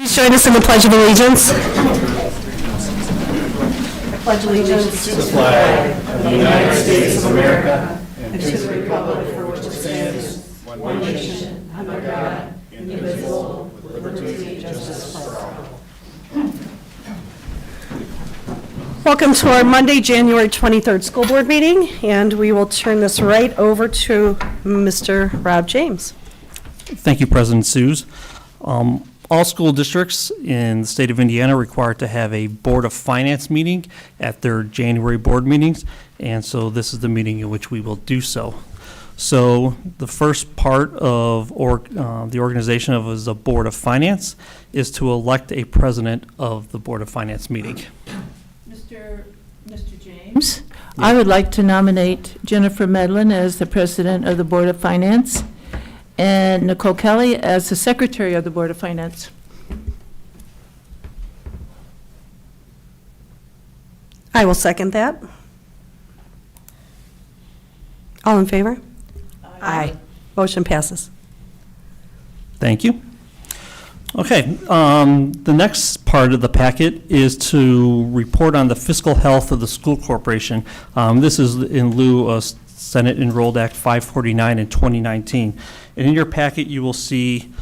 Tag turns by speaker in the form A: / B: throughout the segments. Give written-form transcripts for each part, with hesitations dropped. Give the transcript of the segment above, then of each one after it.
A: Please join us in the Pledge of Allegiance. I pledge allegiance
B: to the flag of the United States of America and to the republic for which it stands, one nation, under God, indivisible, with liberty and justice for all.
A: Welcome to our Monday, January 23rd school board meeting, and we will turn this right over to Mr. Rob James.
C: Thank you, President Suze. All school districts in the state of Indiana are required to have a Board of Finance meeting at their January board meetings, and so this is the meeting in which we will do so. So the first part of the organization of the Board of Finance is to elect a president of the Board of Finance meeting.
D: Mr. James, I would like to nominate Jennifer Medlin as the president of the Board of Finance and Nicole Kelly as the secretary of the Board of Finance.
A: I will second that. All in favor? Aye. Motion passes.
C: Thank you. Okay, the next part of the packet is to report on the fiscal health of the school corporation. This is in lieu of Senate Enrolled Act 549 in 2019. And in your packet, you will see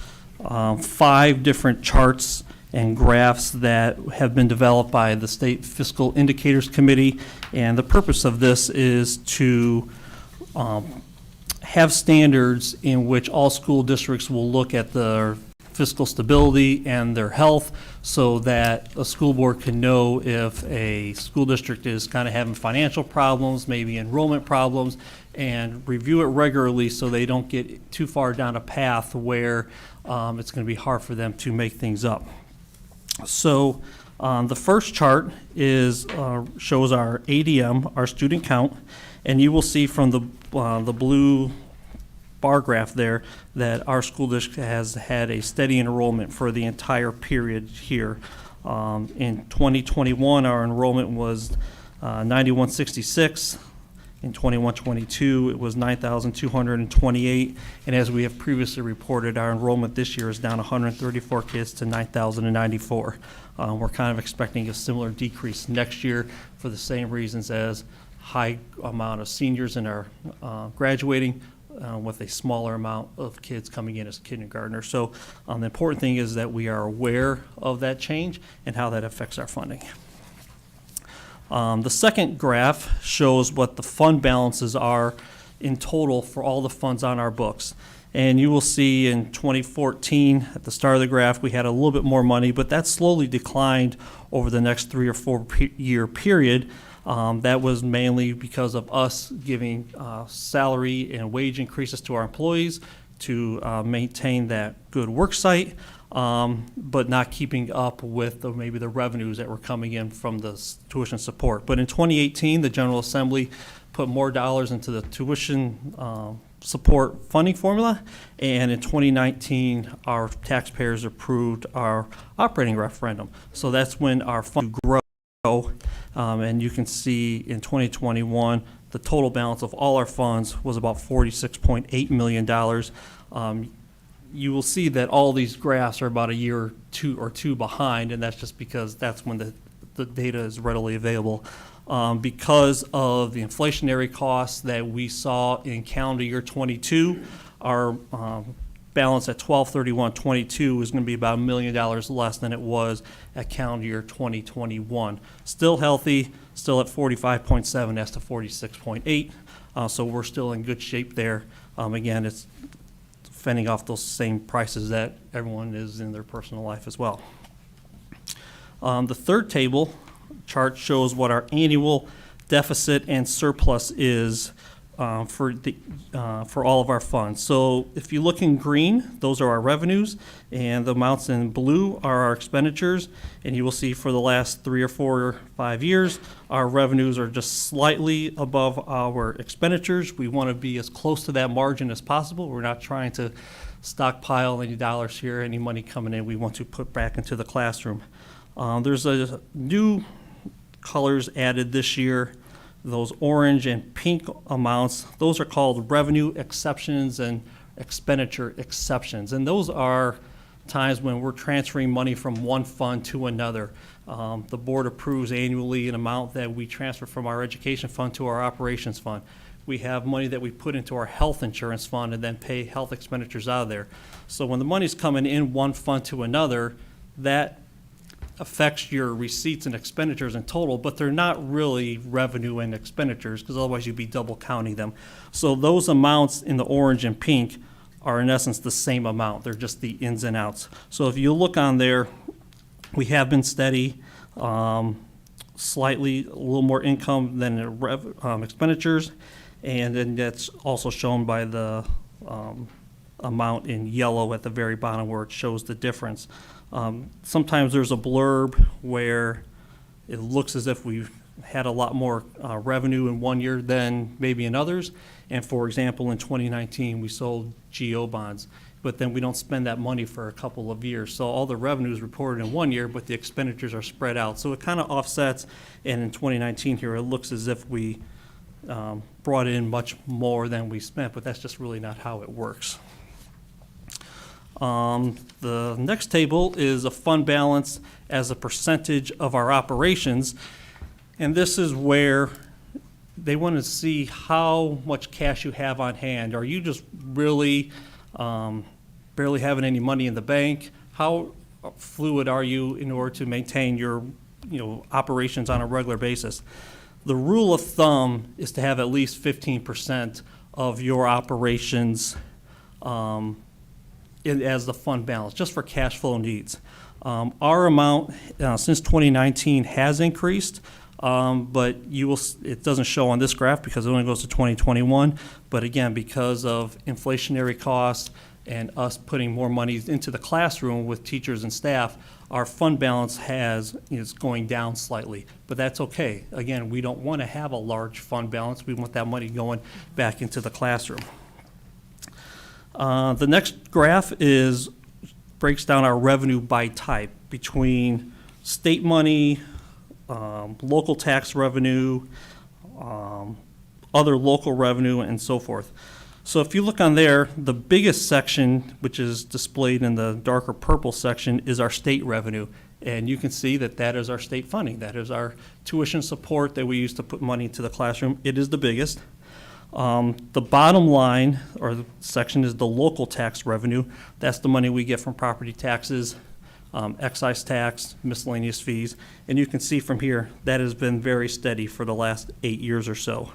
C: 5 different charts and graphs that have been developed by the State Fiscal Indicators Committee. And the purpose of this is to have standards in which all school districts will look at their fiscal stability and their health, so that a school board can know if a school district is kind of having financial problems, maybe enrollment problems, and review it regularly so they don't get too far down a path where it's going to be hard for them to make things up. So the first chart is shows our ADM, our student count, and you will see from the blue bar graph there that our school district has had a steady enrollment for the entire period here. In 2021, our enrollment was 9166. In 21-22, it was 9,228, and as we have previously reported, our enrollment this year is down 134 kids to 9,094. We're kind of expecting a similar decrease next year for the same reasons as high amount of seniors in our graduating, with a smaller amount of kids coming in as kindergartners. So the important thing is that we are aware of that change and how that affects our funding. The second graph shows what the fund balances are in total for all the funds on our books. And you will see in 2014, at the start of the graph, we had a little bit more money, but that slowly declined over the next 3 or 4 year period. That was mainly because of us giving salary and wage increases to our employees to maintain that good work site, but not keeping up with maybe the revenues that were coming in from the tuition support. But in 2018, the General Assembly put more dollars into the tuition support funding formula, and in 2019, our taxpayers approved our operating referendum. So that's when our fund grew. And you can see in 2021, the total balance of all our funds was about $46.8 million. You will see that all these graphs are about a year or two behind, and that's just because that's when the data is readily available. Because of the inflationary costs that we saw in calendar year 22, our balance at 12/31/22 is going to be about $1 million less than it was at calendar year 2021. Still healthy, still at 45.7 as to 46.8. So we're still in good shape there. Again, it's fending off those same prices that everyone is in their personal life as well. The third table chart shows what our annual deficit and surplus is for all of our funds. So if you look in green, those are our revenues, and the amounts in blue are our expenditures. And you will see for the last 3 or 4 or 5 years, our revenues are just slightly above our expenditures. We want to be as close to that margin as possible. We're not trying to stockpile any dollars here, any money coming in. We want to put back into the classroom. There's a new colors added this year. Those orange and pink amounts, those are called revenue exceptions and expenditure exceptions. And those are times when we're transferring money from one fund to another. The board approves annually an amount that we transfer from our education fund to our operations fund. We have money that we put into our health insurance fund and then pay health expenditures out of there. So when the money's coming in one fund to another, that affects your receipts and expenditures in total, but they're not really revenue and expenditures, because otherwise you'd be double counting them. So those amounts in the orange and pink are in essence the same amount. They're just the ins and outs. So if you look on there, we have been steady, slightly a little more income than expenditures, and then that's also shown by the amount in yellow at the very bottom where it shows the difference. Sometimes there's a blurb where it looks as if we've had a lot more revenue in one year than maybe in others. And for example, in 2019, we sold GO bonds, but then we don't spend that money for a couple of years. So all the revenue is reported in one year, but the expenditures are spread out. So it kind of offsets, and in 2019 here, it looks as if we brought in much more than we spent, but that's just really not how it works. The next table is a fund balance as a percentage of our operations. And this is where they want to see how much cash you have on hand. Are you just really barely having any money in the bank? How fluid are you in order to maintain your operations on a regular basis? The rule of thumb is to have at least 15% of your operations as the fund balance, just for cash flow needs. Our amount since 2019 has increased, but it doesn't show on this graph because it only goes to 2021. But again, because of inflationary costs and us putting more money into the classroom with teachers and staff, our fund balance is going down slightly, but that's okay. Again, we don't want to have a large fund balance. We want that money going back into the classroom. The next graph breaks down our revenue by type between state money, local tax revenue, other local revenue, and so forth. So if you look on there, the biggest section, which is displayed in the darker purple section, is our state revenue. And you can see that is our state funding. That is our tuition support that we use to put money into the classroom. It is the biggest. The bottom line, or the section, is the local tax revenue. That's the money we get from property taxes, excise tax, miscellaneous fees. And you can see from here that has been very steady for the last 8 years or so.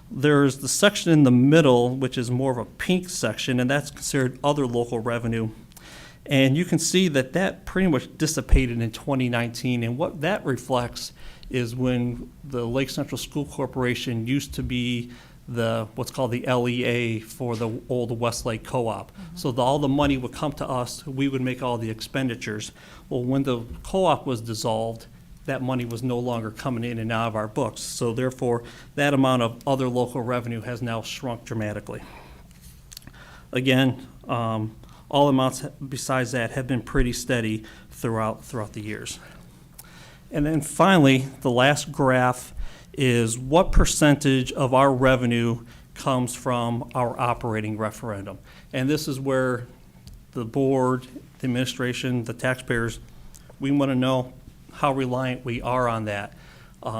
C: There's the section in the middle, which is more of a pink section, and that's considered other local revenue. And you can see that pretty much dissipated in 2019. And what that reflects is when the Lake Central School Corporation used to be what's called the LEA for the old Westlake Co-op. So all the money would come to us, we would make all the expenditures. Well, when the co-op was dissolved, that money was no longer coming in and out of our books. So therefore, that amount of other local revenue has now shrunk dramatically. Again, all amounts besides that have been pretty steady throughout the years. And then finally, the last graph is what percentage of our revenue comes from our operating referendum. And this is where the board, the administration, the taxpayers, we want to know how reliant we are on that.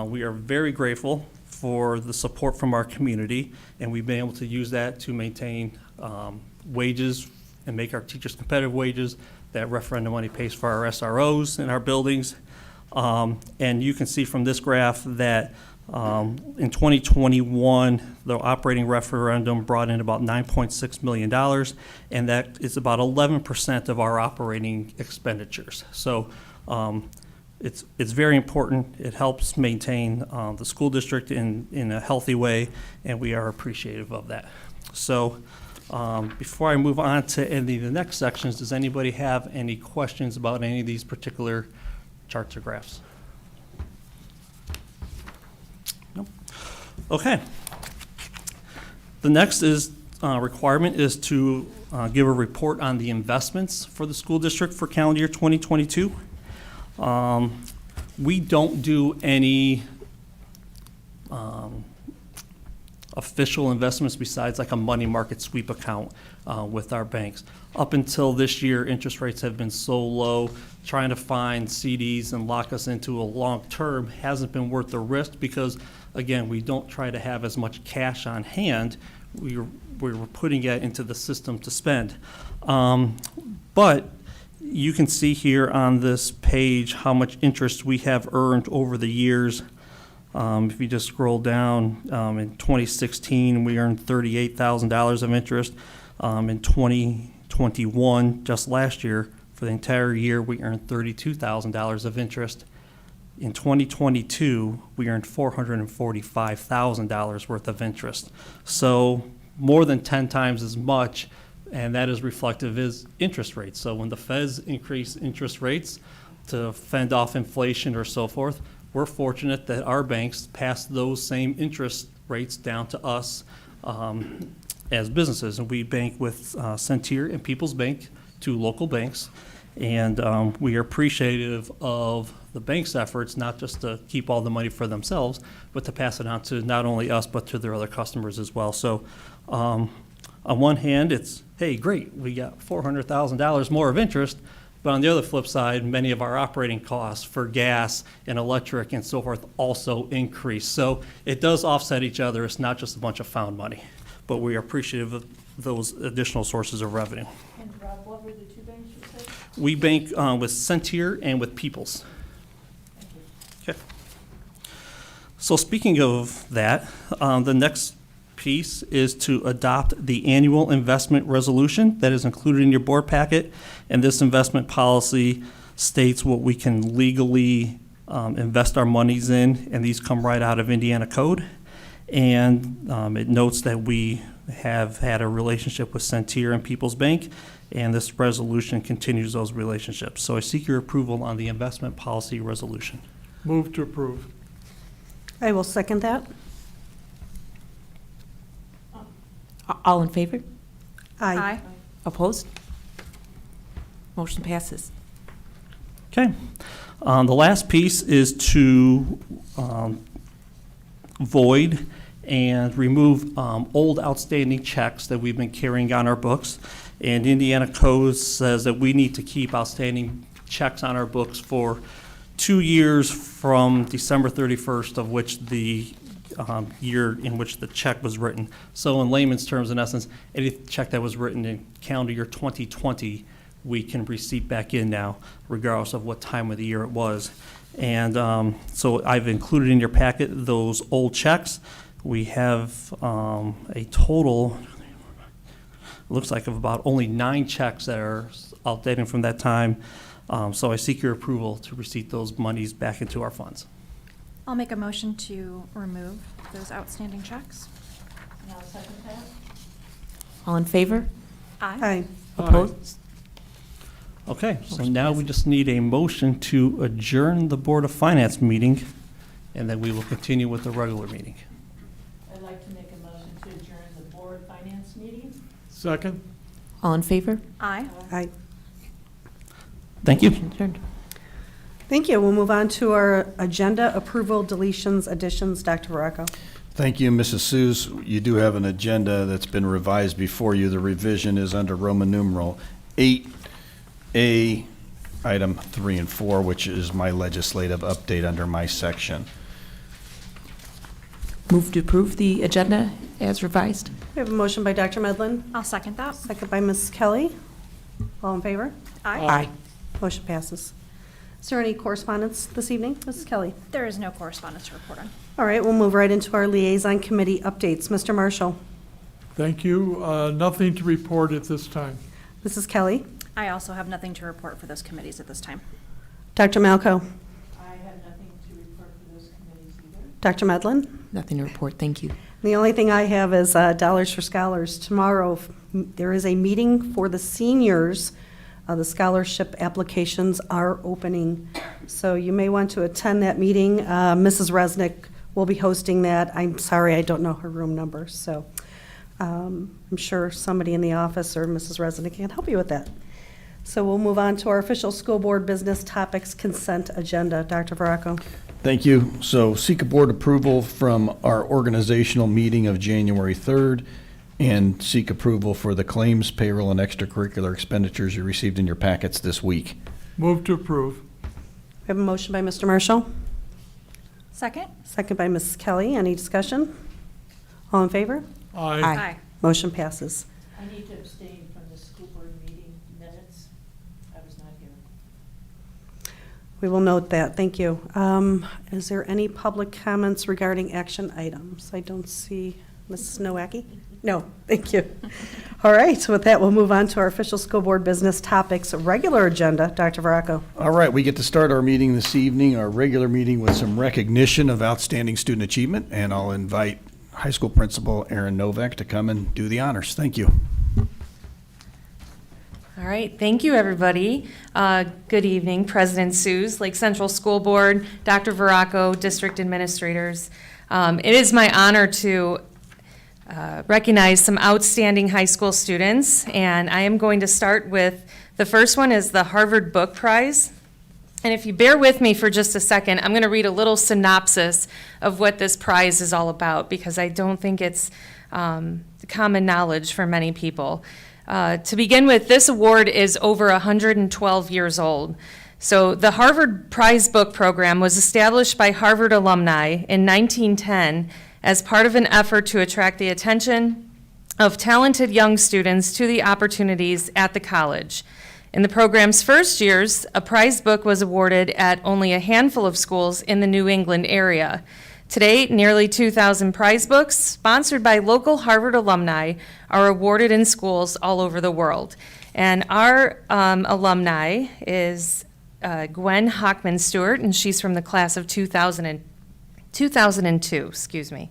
C: We are very grateful for the support from our community, and we've been able to use that to maintain wages and make our teachers competitive wages. That referendum money pays for our SROs in our buildings. And you can see from this graph that in 2021, the operating referendum brought in about $9.6 million, and that is about 11% of our operating expenditures. So it's very important. It helps maintain the school district in a healthy way, and we are appreciative of that. So before I move on to any of the next sections, does anybody have any questions about any of these particular charts or graphs? No? Okay. The next requirement is to give a report on the investments for the school district for calendar year 2022. We don't do any official investments besides like a money market sweep account with our banks. Up until this year, interest rates have been so low, trying to find CDs and lock us into a long term hasn't been worth the risk because, again, we don't try to have as much cash on hand. We're putting it into the system to spend. But you can see here on this page how much interest we have earned over the years. If you just scroll down, in 2016, we earned $38,000 of interest. In 2021, just last year, for the entire year, we earned $32,000 of interest. In 2022, we earned $445,000 worth of interest. So more than 10 times as much, and that is reflective is interest rates. So when the Feds increase interest rates to fend off inflation or so forth, we're fortunate that our banks pass those same interest rates down to us as businesses. And we bank with Centere and People's Bank, two local banks. And we are appreciative of the bank's efforts, not just to keep all the money for themselves, but to pass it on to not only us, but to their other customers as well. So on one hand, it's, hey, great, we got $400,000 more of interest. But on the other flip side, many of our operating costs for gas and electric and so forth also increase. So it does offset each other. It's not just a bunch of found money. But we are appreciative of those additional sources of revenue.
D: And Rob, what were the two banks you said?
C: We bank with Centere and with People's. Okay. So speaking of that, the next piece is to adopt the annual investment resolution that is included in your board packet. And this investment policy states what we can legally invest our monies in, and these come right out of Indiana code. And it notes that we have had a relationship with Centere and People's Bank, and this resolution continues those relationships. So I seek your approval on the investment policy resolution.
B: Move to approve.
A: I will second that.
E: All in favor?
A: Aye.
E: Opposed? Motion passes.
C: Okay. The last piece is to void and remove old outstanding checks that we've been carrying on our books. And Indiana Code says that we need to keep outstanding checks on our books for 2 years from December 31st, of which the year in which the check was written. So in layman's terms, in essence, any check that was written in calendar year 2020, we can receipt back in now, regardless of what time of the year it was. And so I've included in your packet those old checks. We have a total, looks like, of about only 9 checks that are outdated from that time. So I seek your approval to receipt those monies back into our funds.
F: I'll make a motion to remove those outstanding checks.
D: And I'll second that.
E: All in favor?
A: Aye.
E: Opposed?
C: Okay, so now we just need a motion to adjourn the Board of Finance meeting, and then we will continue with the regular meeting.
D: I'd like to make a motion to adjourn the board finance meeting.
B: Second.
E: All in favor?
F: Aye.
A: Aye.
C: Thank you.
E: Adjourned.
A: Thank you. We'll move on to our agenda approval, deletions, additions. Dr. Varacco.
G: Thank you, Mrs. Suze. You do have an agenda that's been revised before you. The revision is under Roman numeral 8A, item 3 and 4, which is my legislative update under my section.
E: Move to approve the agenda as revised.
A: We have a motion by Dr. Medlin,
F: I'll second that.
A: second by Ms. Kelly. All in favor?
E: Aye.
A: Motion passes. Is there any correspondence this evening, Mrs. Kelly?
F: There is no correspondence to report on.
A: All right, we'll move right into our liaison committee updates. Mr. Marshall,
B: Thank you. Nothing to report at this time.
A: Mrs. Kelly,
F: I also have nothing to report for those committees at this time.
A: Dr. Malco,
D: I have nothing to report for those committees either.
A: Dr. Medlin.
E: Nothing to report, thank you.
A: The only thing I have is Dollars for Scholars. Tomorrow, there is a meeting for the seniors. The scholarship applications are opening, so you may want to attend that meeting. Mrs. Resnick will be hosting that. I'm sorry, I don't know her room number, so I'm sure somebody in the office or Mrs. Resnick can help you with that. So we'll move on to our official school board business topics consent agenda. Dr. Varacco.
G: Thank you. So seek a board approval from our organizational meeting of January 3rd and seek approval for the claims, payroll, and extracurricular expenditures you received in your packets this week.
B: Move to approve.
A: We have a motion by Mr. Marshall,
F: Second?
A: second by Mrs. Kelly. Any discussion? All in favor?
B: Aye.
A: Motion passes.
D: I need to abstain from the school board meeting minutes. I was not here.
A: We will note that. Thank you. Is there any public comments regarding action items? I don't see Mrs. Nowacki. No, thank you. All right, so with that, we'll move on to our official school board business topics, regular agenda. Dr. Veraco.
G: All right, we get to start our meeting this evening, our regular meeting, with some recognition of outstanding student achievement, and I'll invite high school principal Erin Novak to come and do the honors. Thank you.
H: All right, thank you, everybody. Good evening, President Suze, Lake Central School Board, Dr. Veraco, district administrators. It is my honor to recognize some outstanding high school students, and I am going to start with, the first one is the Harvard Book Prize. And if you bear with me for just a second, I'm going to read a little synopsis of what this prize is all about, because I don't think it's common knowledge for many people. To begin with, this award is over 112 years old. So the Harvard Prize Book Program was established by Harvard alumni in 1910 as part of an effort to attract the attention of talented young students to the opportunities at the college. In the program's first years, a prize book was awarded at only a handful of schools in the New England area. Today, nearly 2,000 prize books, sponsored by local Harvard alumni, are awarded in schools all over the world. And our alumni is Gwen Hockman Stewart, and she's from the class of 2002, excuse me.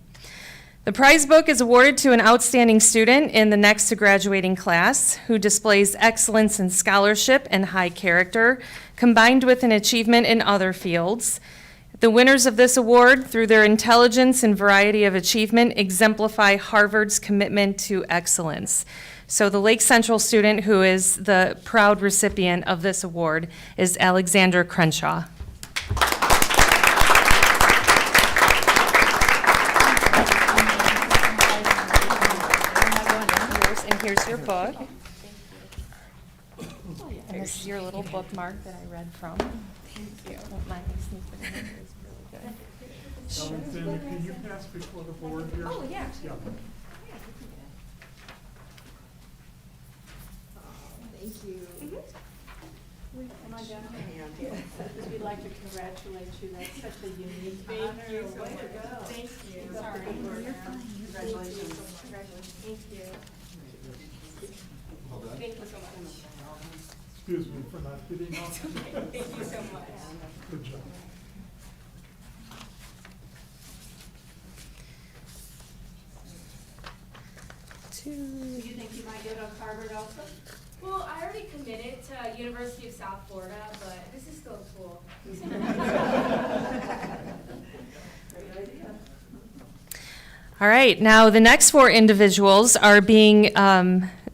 H: The prize book is awarded to an outstanding student in the next to graduating class who displays excellence in scholarship and high character, combined with an achievement in other fields. The winners of this award, through their intelligence and variety of achievement, exemplify Harvard's commitment to excellence. So the Lake Central student who is the proud recipient of this award is Alexander Crenshaw. And here's your book. And this is your little bookmark that I read from. Thank you. Don't mind me sneaking in. It's really good.
B: Alexander, can you pass before the board here?
H: Oh, yeah.
D: We'd like to congratulate you. That's such a unique honor. Thank you. Way to go. Thank you. Sorry. You're fine. Congratulations.
H: Thank you. Thank you so much.
B: Excuse me for not getting off.
H: Thank you so much.
B: Good job.
I: Do you think you might go to Harvard also? Well, I already committed to University of South Florida, but this is still cool.
H: All right, now the next four individuals are being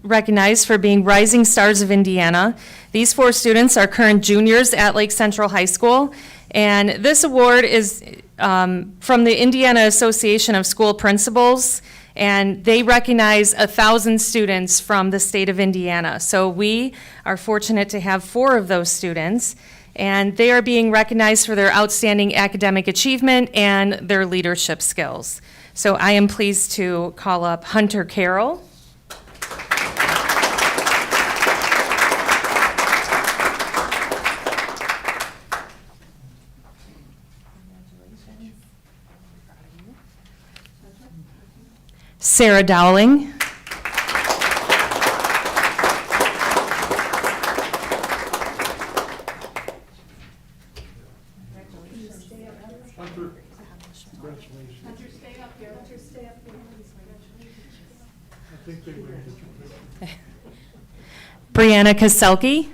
H: recognized for being Rising Stars of Indiana. These four students are current juniors at Lake Central High School, and this award is from the Indiana Association of School Principals, and they recognize 1,000 students from the state of Indiana. So we are fortunate to have four of those students, and they are being recognized for their outstanding academic achievement and their leadership skills. So I am pleased to call up Hunter Carroll. Sarah Dowling.
B: Hunter, congratulations.
I: Hunter, stay up here. Hunter, stay up here.
B: I think they will get your picture.
H: Brianna Kaselke.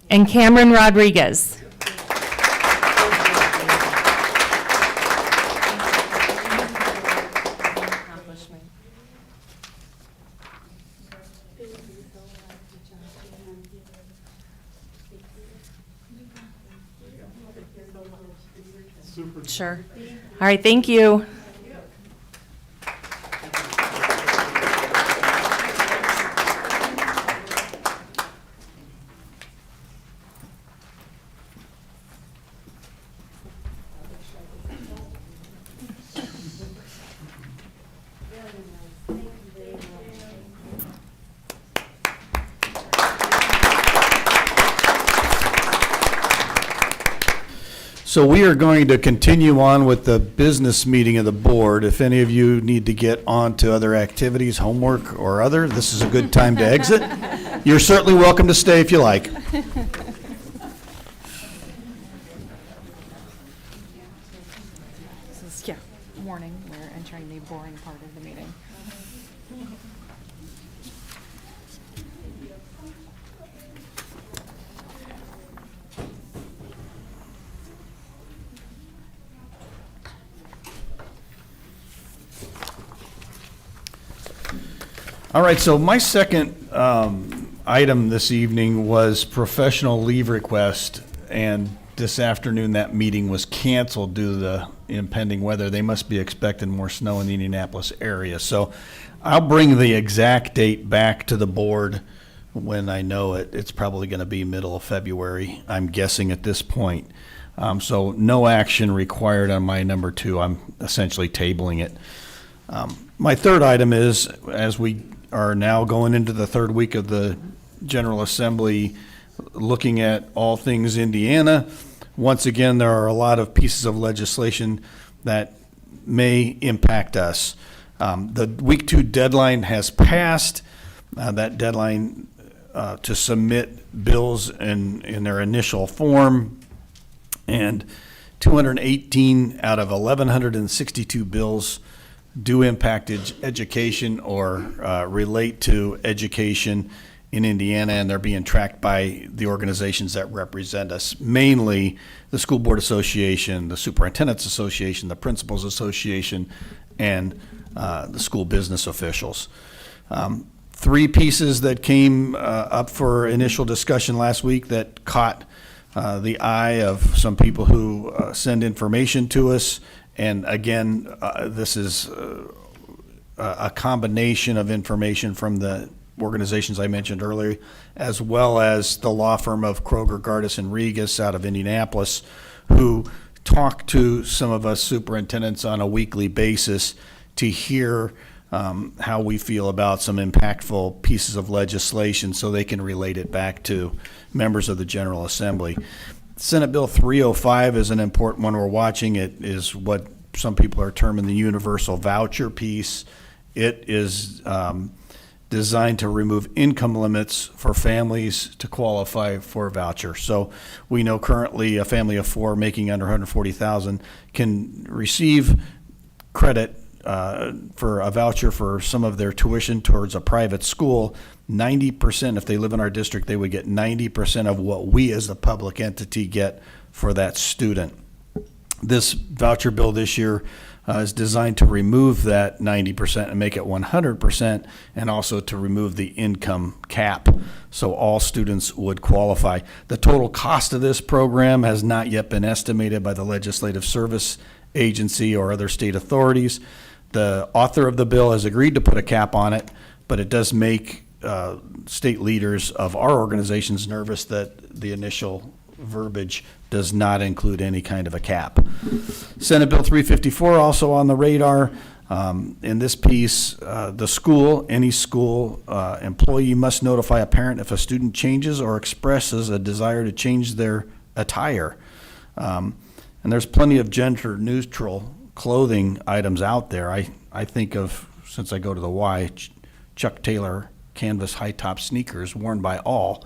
H: And Cameron Rodriguez. Sure. All right, thank you.
G: So we are going to continue on with the business meeting of the board. If any of you need to get on to other activities, homework or other, this is a good time to exit. You're certainly welcome to stay if you like.
F: This is, warning, we're entering the boring part of the meeting.
G: All right, so my second item this evening was professional leave request, and this afternoon that meeting was canceled due to the impending weather. They must be expecting more snow in the Indianapolis area. So I'll bring the exact date back to the board when I know it. It's probably going to be middle of February, I'm guessing at this point. So no action required on my number 2. I'm essentially tabling it. My third item is, as we are now going into the third week of the General Assembly, looking at all things Indiana. Once again, there are a lot of pieces of legislation that may impact us. The week 2 deadline has passed. That deadline to submit bills in their initial form, and 218 out of 1,162 bills do impact education or relate to education in Indiana, and they're being tracked by the organizations that represent us, mainly the School Board Association, the Superintendent's Association, the Principals Association, and the school business officials. 3 pieces that came up for initial discussion last week that caught the eye of some people who send information to us. And again, this is a combination of information from the organizations I mentioned earlier, as well as the law firm of Kroger, Gardis, and Regas out of Indianapolis, who talk to some of us superintendents on a weekly basis to hear how we feel about some impactful pieces of legislation so they can relate it back to members of the General Assembly. Senate Bill 305 is an important one we're watching. It is what some people are terming the universal voucher piece. It is designed to remove income limits for families to qualify for a voucher. So we know currently a family of 4 making under $140,000 can receive credit for a voucher for some of their tuition towards a private school. 90%, if they live in our district, they would get 90% of what we as the public entity get for that student. This voucher bill this year is designed to remove that 90% and make it 100%, and also to remove the income cap, so all students would qualify. The total cost of this program has not yet been estimated by the Legislative Service Agency or other state authorities. The author of the bill has agreed to put a cap on it, but it does make state leaders of our organizations nervous that the initial verbiage does not include any kind of a cap. Senate Bill 354 also on the radar. In this piece, the school, any school employee must notify a parent if a student changes or expresses a desire to change their attire. And there's plenty of gender neutral clothing items out there. I think of, since I go to the Y, Chuck Taylor canvas high top sneakers worn by all,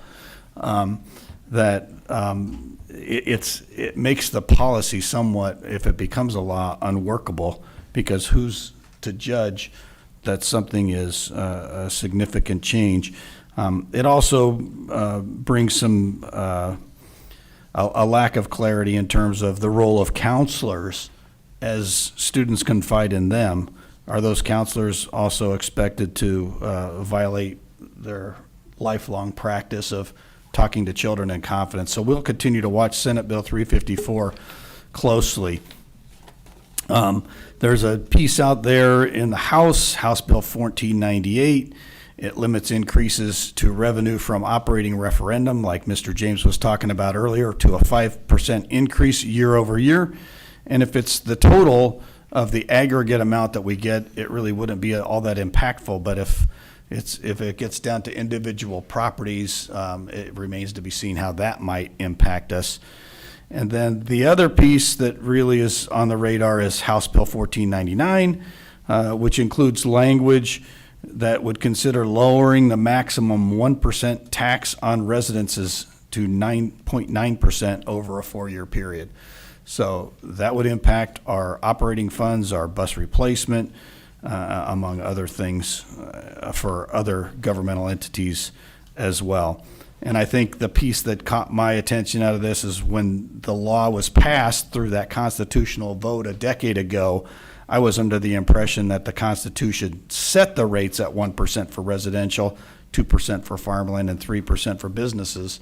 G: it makes the policy somewhat, if it becomes a law, unworkable, because who's to judge that something is a significant change? It also brings some a lack of clarity in terms of the role of counselors as students confide in them. Are those counselors also expected to violate their lifelong practice of talking to children in confidence? So we'll continue to watch Senate Bill 354 closely. There's a piece out there in the House Bill 1498. It limits increases to revenue from operating referendum, like Mr. James was talking about earlier, to a 5% increase year over year. And if it's the total of the aggregate amount that we get, it really wouldn't be all that impactful. But if it gets down to individual properties, it remains to be seen how that might impact us. And then the other piece that really is on the radar is House Bill 1499, which includes language that would consider lowering the maximum 1% tax on residences to 9.9% over a 4-year period. So that would impact our operating funds, our bus replacement, among other things for other governmental entities as well. And I think the piece that caught my attention out of this is when the law was passed through that constitutional vote a decade ago, I was under the impression that the Constitution set the rates at 1% for residential, 2% for farmland, and 3% for businesses.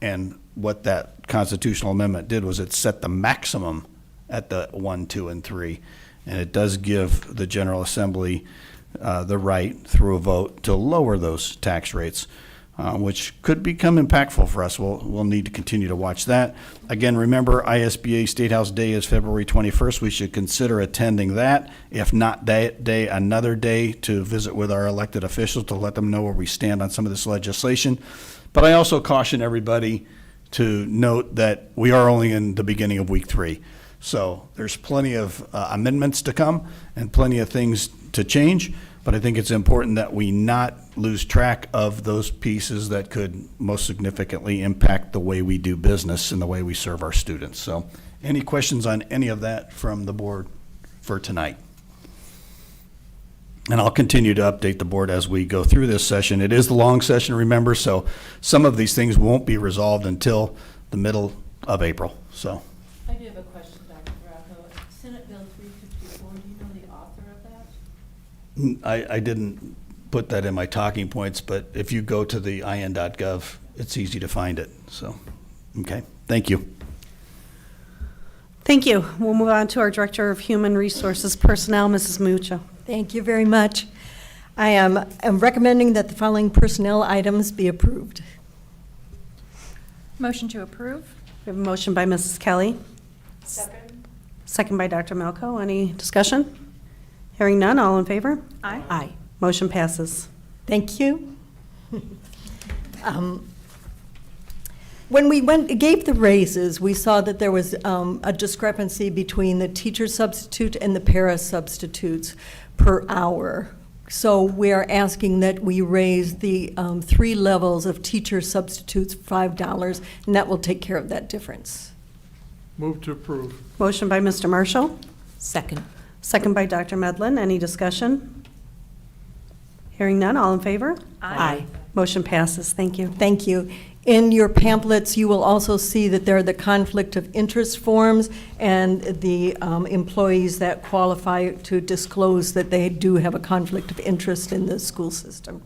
G: And what that constitutional amendment did was it set the maximum at the 1, 2, and 3. And it does give the General Assembly the right, through a vote, to lower those tax rates, which could become impactful for us. We'll need to continue to watch that. Again, remember, ISBA State House Day is February 21st. We should consider attending that. If not that day, another day to visit with our elected officials to let them know where we stand on some of this legislation. But I also caution everybody to note that we are only in the beginning of week 3. So there's plenty of amendments to come and plenty of things to change. But I think it's important that we not lose track of those pieces that could most significantly impact the way we do business and the way we serve our students. So any questions on any of that from the board for tonight? And I'll continue to update the board as we go through this session. It is the long session, remember, so some of these things won't be resolved until the middle of April. So
D: I do have a question, Dr. Bracco. Senate Bill 354, do you know the author of that?
G: I didn't put that in my talking points, but if you go to the in.gov, it's easy to find it. So, okay, thank you.
A: Thank you. We'll move on to our Director of Human Resources Personnel, Mrs. Mucha.
J: Thank you very much. I am recommending that the following personnel items be approved.
F: Motion to approve?
A: We have a motion by Mrs. Kelly. Second by Dr. Malco. Any discussion? Hearing none, all in favor?
F: Aye.
J: Aye.
A: Motion passes.
J: Thank you. When we gave the raises, we saw that there was a discrepancy between the teacher substitute and the para substitutes per hour. So we are asking that we raise the 3 levels of teacher substitutes $5, and that will take care of that difference.
B: Move to approve.
A: Motion by Mr. Marshall.
E: Second.
A: Second by Dr. Medlin. Any discussion? Hearing none, all in favor?
J: Aye.
A: Motion passes. Thank you.
J: Thank you. In your pamphlets, you will also see that there are the conflict of interest forms and the employees that qualify to disclose that they do have a conflict of interest in the school system.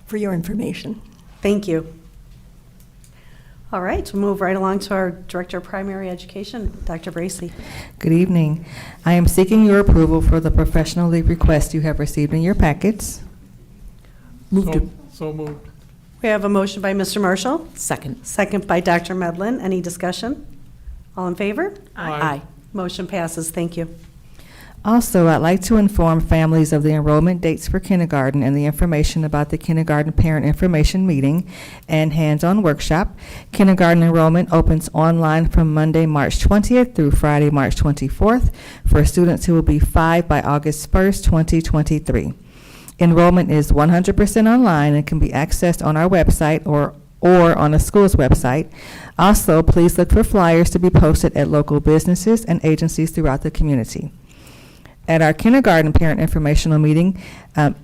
J: For your information.
A: Thank you. All right, we'll move right along to our Director of Primary Education, Dr. Bracy.
K: Good evening. I am seeking your approval for the professional leave request you have received in your packets.
B: So moved.
A: We have a motion by Mr. Marshall,
E: Second.
A: second by Dr. Medlin. Any discussion? All in favor?
E: Aye.
A: Motion passes. Thank you.
K: Also, I'd like to inform families of the enrollment dates for kindergarten and the information about the kindergarten parent information meeting and hands-on workshop. Kindergarten enrollment opens online from Monday, March 20th through Friday, March 24th for students who will be 5 by August 1st, 2023. Enrollment is 100% online and can be accessed on our website or on the school's website. Also, please look for flyers to be posted at local businesses and agencies throughout the community. At our kindergarten parent informational meeting,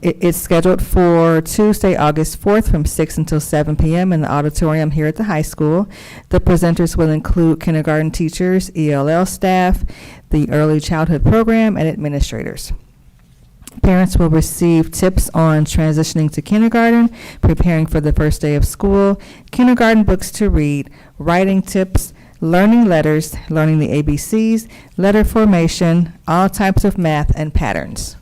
K: it's scheduled for Tuesday, August 4th from 6 until 7 p.m. in the auditorium here at the high school. The presenters will include kindergarten teachers, ELL staff, the early childhood program, and administrators. Parents will receive tips on transitioning to kindergarten, preparing for the first day of school, kindergarten books to read, writing tips, learning letters, learning the ABCs, letter formation, all types of math and patterns.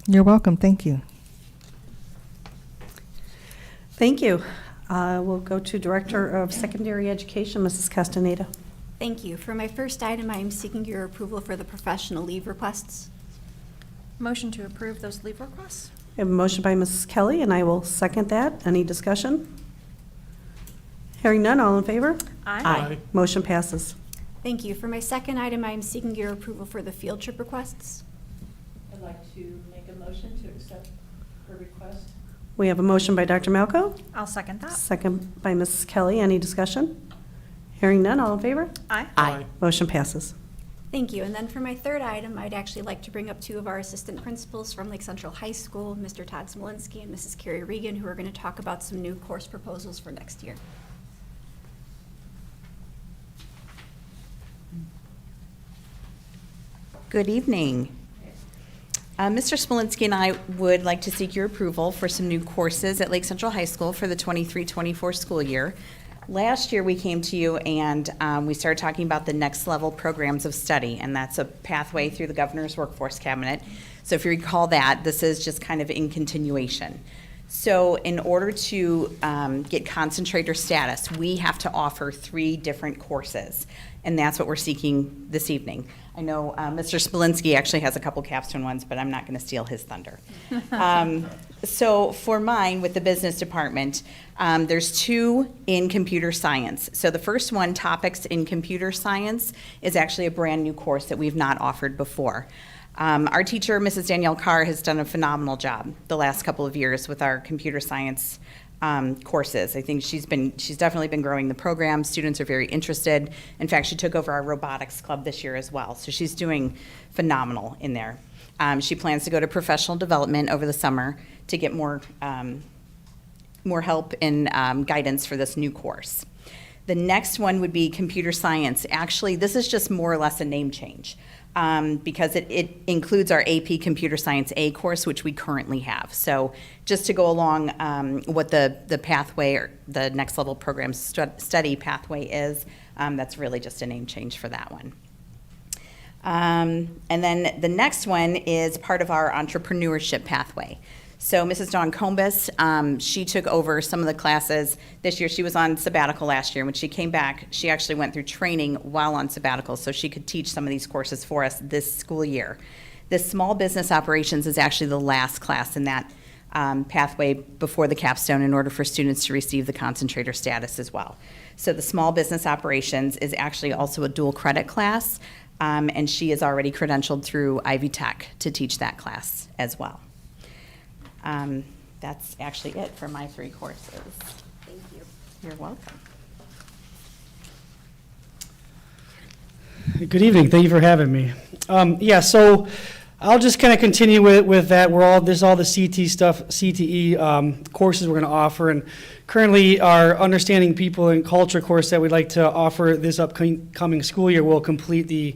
K: You're welcome. Thank you.
A: Thank you. We'll go to Director of Secondary Education, Mrs. Castaneda.
L: Thank you. For my first item, I am seeking your approval for the professional leave requests.
F: Motion to approve those leave requests?
A: We have a motion by Mrs. Kelly, and I will second that. Any discussion? Hearing none, all in favor?
L: Aye.
A: Motion passes.
L: Thank you. For my second item, I am seeking your approval for the field trip requests.
D: I'd like to make a motion to accept her request.
A: We have a motion by Dr. Malco,
F: I'll second that.
A: second by Mrs. Kelly. Any discussion? Hearing none, all in favor?
F: Aye.
E: Aye.
A: Motion passes.
L: Thank you. And then for my third item, I'd actually like to bring up two of our assistant principals from Lake Central High School, Mr. Todd Smolinski and Mrs. Carrie Regan, who are going to talk about some new course proposals for next year.
M: Good evening. Mr. Smolinski and I would like to seek your approval for some new courses at Lake Central High School for the 23-24 school year. Last year, we came to you and we started talking about the next level programs of study, and that's a pathway through the Governor's Workforce Cabinet. So if you recall that, this is just kind of in continuation. So in order to get concentrator status, we have to offer 3 different courses, and that's what we're seeking this evening. I know Mr. Smolinski actually has a couple capstone ones, but I'm not going to steal his thunder. So for mine, with the business department, there's 2 in computer science. So the first one, Topics in Computer Science, is actually a brand new course that we've not offered before. Our teacher, Mrs. Danielle Carr, has done a phenomenal job the last couple of years with our computer science courses. I think she's definitely been growing the program. Students are very interested. In fact, she took over our robotics club this year as well. So she's doing phenomenal in there. She plans to go to professional development over the summer to get more help and guidance for this new course. The next one would be computer science. Actually, this is just more or less a name change. Because it includes our AP Computer Science A course, which we currently have. So just to go along what the pathway or the next level program study pathway is, that's really just a name change for that one. And then the next one is part of our entrepreneurship pathway. So Mrs. Dawn Combus, she took over some of the classes this year. She was on sabbatical last year. When she came back, she actually went through training while on sabbatical so she could teach some of these courses for us this school year. The small business operations is actually the last class in that pathway before the capstone in order for students to receive the concentrator status as well. So the small business operations is actually also a dual credit class, and she is already credentialed through Ivy Tech to teach that class as well. That's actually it for my 3 courses.
L: Thank you.
M: You're welcome.
B: Good evening. Thank you for having me. So I'll just kind of continue with that. There's all the CTE courses we're going to offer, and currently our Understanding People and Culture course that we'd like to offer this upcoming school year will complete the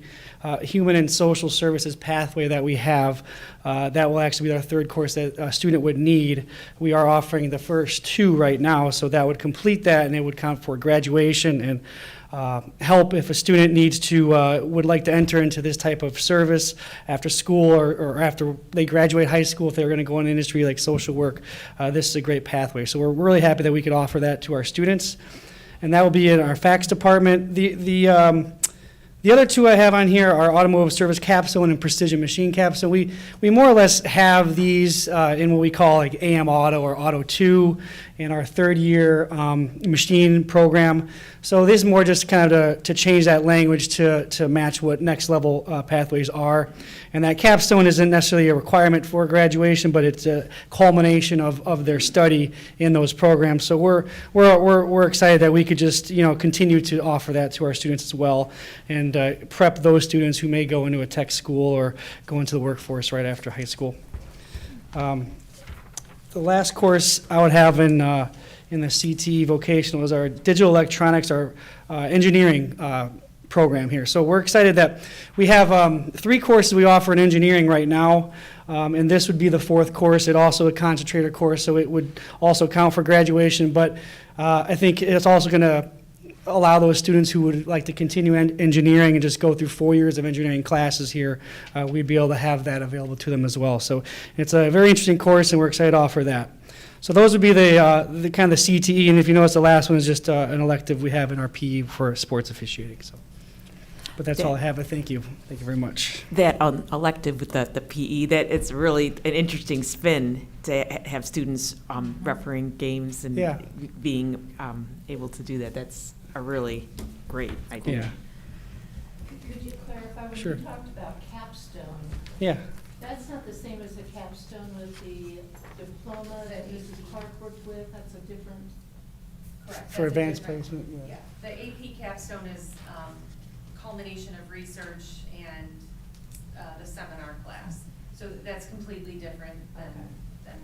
B: Human and Social Services pathway that we have. That will actually be our 3rd course that a student would need. We are offering the first 2 right now, so that would complete that, and it would count for graduation and help if a student would like to enter into this type of service after school or after they graduate high school. If they're going to go in an industry like social work, this is a great pathway. So we're really happy that we could offer that to our students, and that will be in our fax department. The other 2 I have on here are automotive service capstone and precision machine capstone. We more or less have these in what we call like AM Auto or Auto 2 in our 3rd year machine program. So this is more just kind of to change that language to match what next level pathways are. And that capstone isn't necessarily a requirement for graduation, but it's a culmination of their study in those programs. So we're excited that we could just continue to offer that to our students as well, and prep those students who may go into a tech school or go into the workforce right after high school. The last course I would have in the CTE vocational is our digital electronics, our engineering program here. So we're excited that we have 3 courses we offer in engineering right now, and this would be the 4th course. It's also a concentrator course, so it would also count for graduation, but I think it's also going to allow those students who would like to continue engineering and just go through 4 years of engineering classes here, we'd be able to have that available to them as well. So it's a very interesting course, and we're excited to offer that. So those would be the kind of the CTE, and if you notice, the last one is just an elective we have in our PE for sports officiating. So, but that's all I have. But thank you very much.
N: That elective with the PE, that it's really an interesting spin to have students refereeing games and being able to do that. That's a really great idea.
B: Yeah.
D: Could you clarify, when
B: Sure.
D: you talked about capstone?
B: Yeah.
D: That's not the same as the capstone with the diploma that Mrs. Clark worked with, that's a different.
H: Correct.
B: For
H: That's a
B: advanced
H: different-
B: placement.
H: Yeah, the AP capstone is culmination of research and the seminar class. So that's completely different than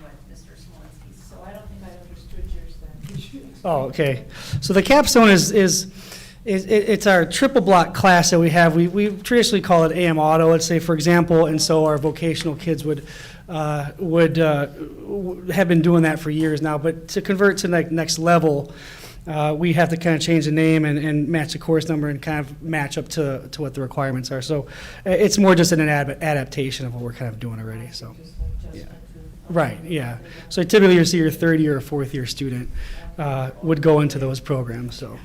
H: what Mr. Smolinski's.
D: So I don't think I understood yours then. Could you explain?
B: Oh, okay. So the capstone it's our triple block class that we have. We traditionally call it AM Auto, let's say, for example, and so our vocational kids would have been doing that for years now. But to convert to the next level, we have to kind of change the name and match the course number and kind of match up to what the requirements are. So it's more just an adaptation of what we're kind of doing already. So, yeah. Right, yeah. So typically you see your third year or fourth year student would go into those programs. So.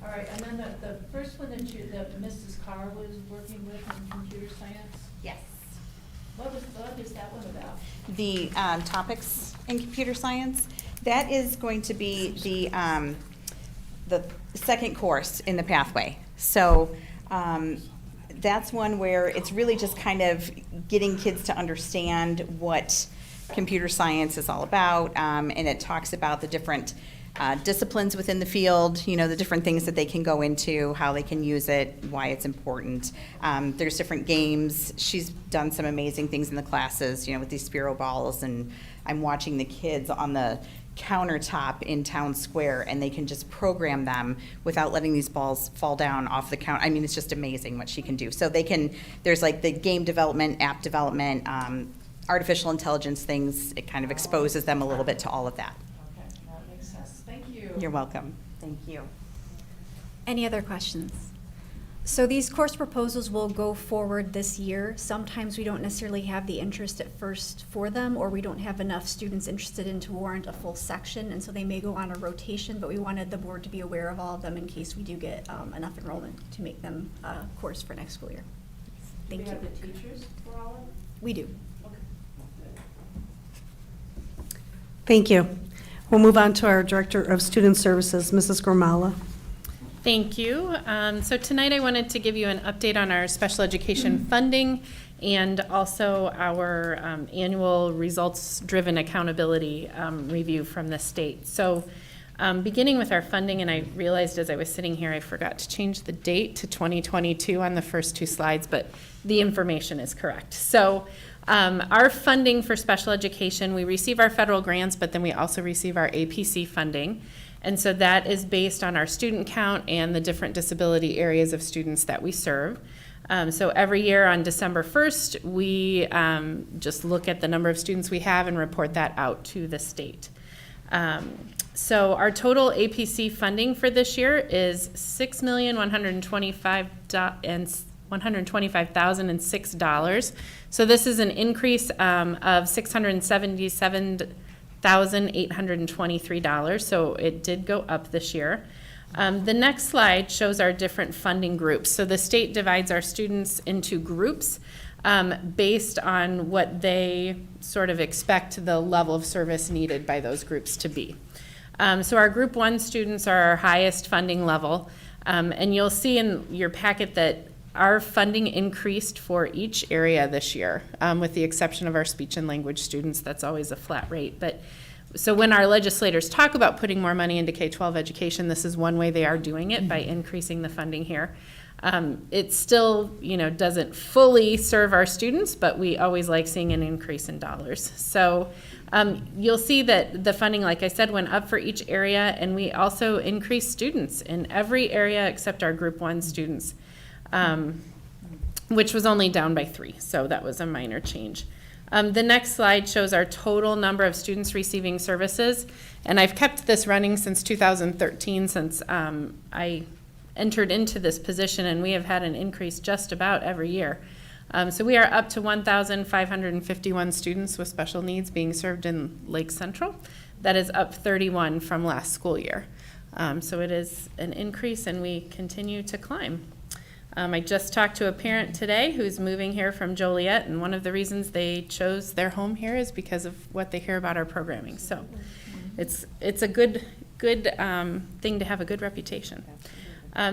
D: All right, and then the first one that Mrs. Carr was working with in computer science,
M: Yes.
D: what is that one about?
M: The topics in computer science, that is going to be the second course in the pathway. So that's one where it's really just kind of getting kids to understand what computer science is all about, and it talks about the different disciplines within the field, you know, the different things that they can go into, how they can use it, why it's important. There's different games. She's done some amazing things in the classes, you know, with these Spiro balls, and I'm watching the kids on the countertop in Town Square, and they can just program them without letting these balls fall down off the counter. I mean, it's just amazing what she can do. So they can, there's like the game development, app development, artificial intelligence things. It kind of exposes them a little bit to all of that.
D: Okay, that makes sense. Thank you.
M: You're welcome. Thank you.
L: Any other questions? So these course proposals will go forward this year. Sometimes we don't necessarily have the interest at first for them, or we don't have enough students interested in to warrant a full section, and so they may go on a rotation, but we wanted the board to be aware of all of them in case we do get enough enrollment to make them a course for next school year. Thank
D: Do
L: you.
D: we have the teachers for all of them?
L: We do.
A: Thank you. We'll move on to our Director of Student Services, Mrs. Gramala.
O: Thank you. So tonight I wanted to give you an update on our special education funding and also our annual results-driven accountability review from the state. So beginning with our funding, and I realized as I was sitting here I forgot to change the date to 2022 on the first two slides, but the information is correct. So our funding for special education, we receive our federal grants, but then we also receive our APC funding. And so that is based on our student count and the different disability areas of students that we serve. So every year on December 1st, we just look at the number of students we have and report that out to the state. So our total APC funding for this year is $6,125,006. So this is an increase of $677,823, so it did go up this year. The next slide shows our different funding groups. So the state divides our students into groups based on what they sort of expect the level of service needed by those groups to be. So our Group 1 students are our highest funding level, and you'll see in your packet that our funding increased for each area this year, with the exception of our speech and language students. That's always a flat rate. But so when our legislators talk about putting more money into K-12 education, this is one way they are doing it, by increasing the funding here. It still, doesn't fully serve our students, but we always like seeing an increase in dollars. So you'll see that the funding, like I said, went up for each area, and we also increased students in every area except our Group 1 students, which was only down by 3, so that was a minor change. The next slide shows our total number of students receiving services, and I've kept this running since 2013, since I entered into this position, and we have had an increase just about every year. So we are up to 1,551 students with special needs being served in Lake Central. That is up 31 from last school year. So it is an increase, and we continue to climb. I just talked to a parent today who's moving here from Joliet, and one of the reasons they chose their home here is because of what they hear about our programming. So it's a good thing to have a good reputation.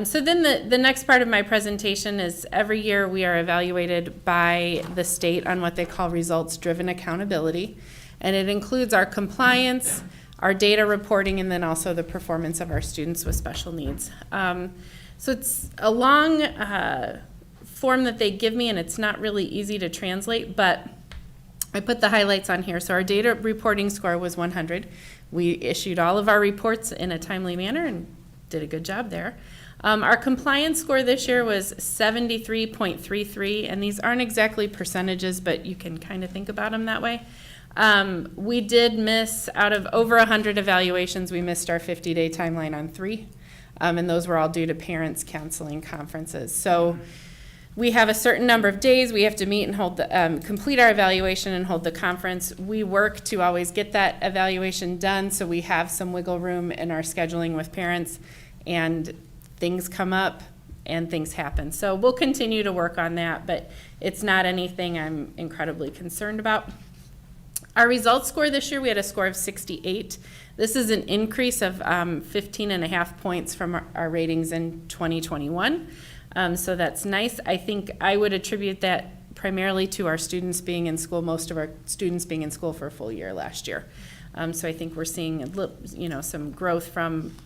O: So then the next part of my presentation is every year we are evaluated by the state on what they call results-driven accountability, and it includes our compliance, our data reporting, and then also the performance of our students with special needs. So it's a long form that they give me, and it's not really easy to translate, but I put the highlights on here. So our data reporting score was 100. We issued all of our reports in a timely manner and did a good job there. Our compliance score this year was 73.33, and these aren't exactly percentages, but you can kind of think about them that way. We did miss, out of over 100 evaluations, we missed our 50-day timeline on 3. And those were all due to parents canceling conferences. So we have a certain number of days we have to meet and hold the, complete our evaluation and hold the conference. We work to always get that evaluation done, so we have some wiggle room in our scheduling with parents, and things come up and things happen. So we'll continue to work on that, but it's not anything I'm incredibly concerned about. Our results score this year, we had a score of 68. This is an increase of 15.5 points from our ratings in 2021. So that's nice. I think I would attribute that primarily to our students being in school, most of our students being in school for a full year last year. So I think we're seeing a little, some growth from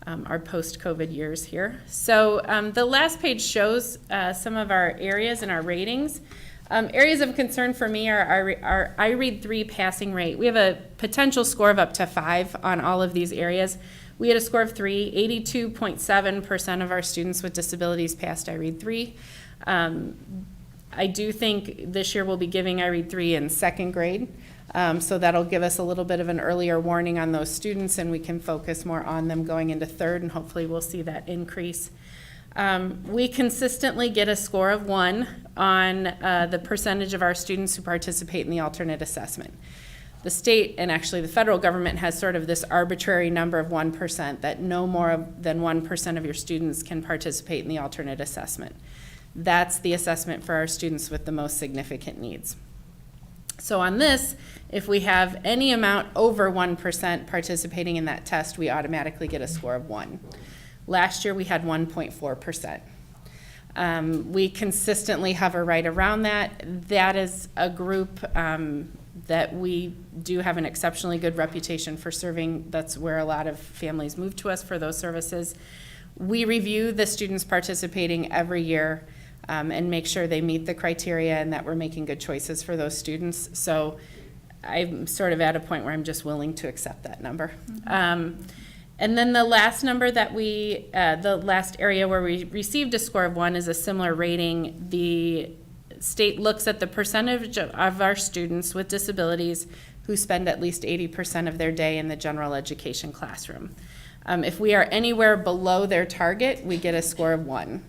O: our post-COVID years here. So the last page shows some of our areas and our ratings. Areas of concern for me are our I Read 3 passing rate. We have a potential score of up to 5 on all of these areas. We had a score of 3. 82.7% of our students with disabilities passed I Read 3. I do think this year we'll be giving I Read 3 in 2nd grade. So that'll give us a little bit of an earlier warning on those students, and we can focus more on them going into 3rd, and hopefully we'll see that increase. We consistently get a score of 1 on the percentage of our students who participate in the alternate assessment. The state, and actually the federal government, has sort of this arbitrary number of 1%, that no more than 1% of your students can participate in the alternate assessment. That's the assessment for our students with the most significant needs. So on this, if we have any amount over 1% participating in that test, we automatically get a score of 1. Last year we had 1.4%. We consistently hover right around that. That is a group that we do have an exceptionally good reputation for serving. That's where a lot of families move to us for those services. We review the students participating every year and make sure they meet the criteria and that we're making good choices for those students. So I'm sort of at a point where I'm just willing to accept that number. And then the last number that the last area where we received a score of 1 is a similar rating. The state looks at the percentage of our students with disabilities who spend at least 80% of their day in the general education classroom. If we are anywhere below their target, we get a score of 1.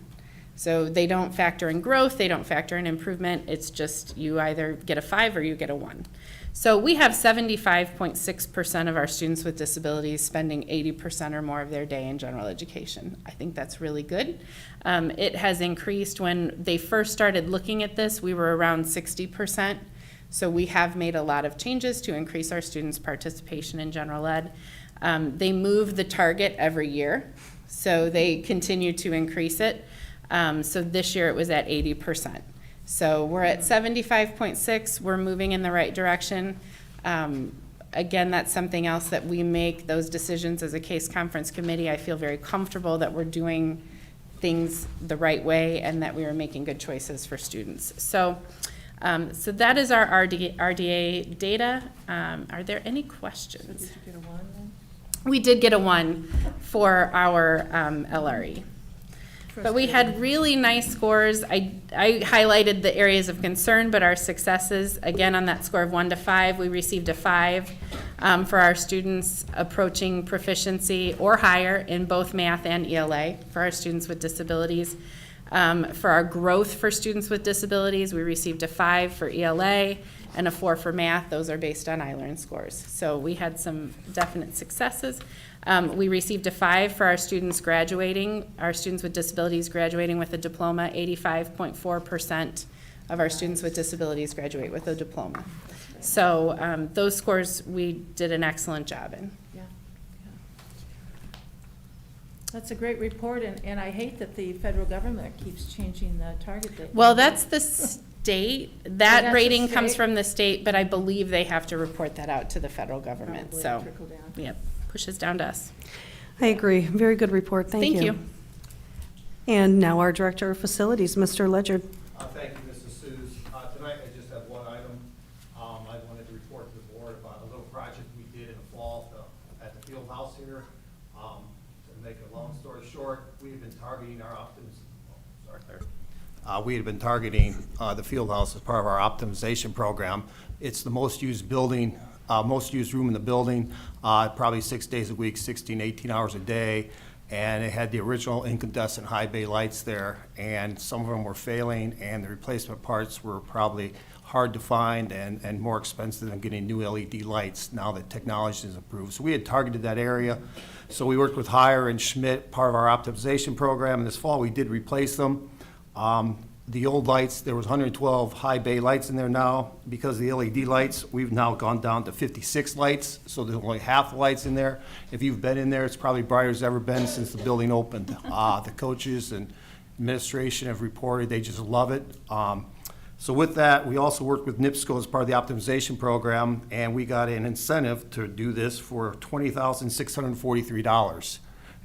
O: So they don't factor in growth, they don't factor in improvement, it's just you either get a 5 or you get a 1. So we have 75.6% of our students with disabilities spending 80% or more of their day in general education. I think that's really good. It has increased. When they first started looking at this, we were around 60%. So we have made a lot of changes to increase our students' participation in general ed. They move the target every year, so they continue to increase it. So this year it was at 80%. So we're at 75.6, we're moving in the right direction. Again, that's something else that we make those decisions as a case conference committee. I feel very comfortable that we're doing things the right way and that we are making good choices for students. So, so that is our RDA data. Are there any questions?
N: Did you get a 1 then?
O: We did get a 1 for our LRE. But we had really nice scores. I highlighted the areas of concern, but our successes, again, on that score of 1 to 5, we received a 5 for our students approaching proficiency or higher in both math and ELA for our students with disabilities. For our growth for students with disabilities, we received a 5 for ELA and a 4 for math. Those are based on iLearn scores. So we had some definite successes. We received a 5 for our students graduating, our students with disabilities graduating with a diploma. 85.4% of our students with disabilities graduate with a diploma. So those scores we did an excellent job in.
D: That's a great report, and I hate that the federal government keeps changing the target date.
O: Well, that's the state.
D: That's
O: That
D: the
O: rating comes
D: state?
O: from the state, but I believe they have to report that out to the federal government.
D: Probably
O: So,
D: trickle down.
O: yep, pushes down to us.
A: I agree. Very good report. Thank you. And now our Director of Facilities, Mr. Ledyard.
P: Thank you, Mrs. Suze. Tonight, I just have one item. I wanted to report to the board about a little project we did in the fall at the field house here. To make a long story short, we have been targeting our we had been targeting the field house as part of our optimization program. It's the most used building, most used room in the building, probably 6 days a week, 16, 18 hours a day. And it had the original incandescent high bay lights there, and some of them were failing, and the replacement parts were probably hard to find and more expensive than getting new LED lights now that technology has improved. So we had targeted that area. So we worked with Heyer and Schmidt, part of our optimization program, and this fall we did replace them. The old lights, there was 112 high bay lights in there now. Because of the LED lights, we've now gone down to 56 lights, so there's only half the lights in there. If you've been in there, it's probably brighter as ever been since the building opened. The coaches and administration have reported they just love it. So with that, we also worked with NIPSCO as part of the optimization program, and we got an incentive to do this for $20,643.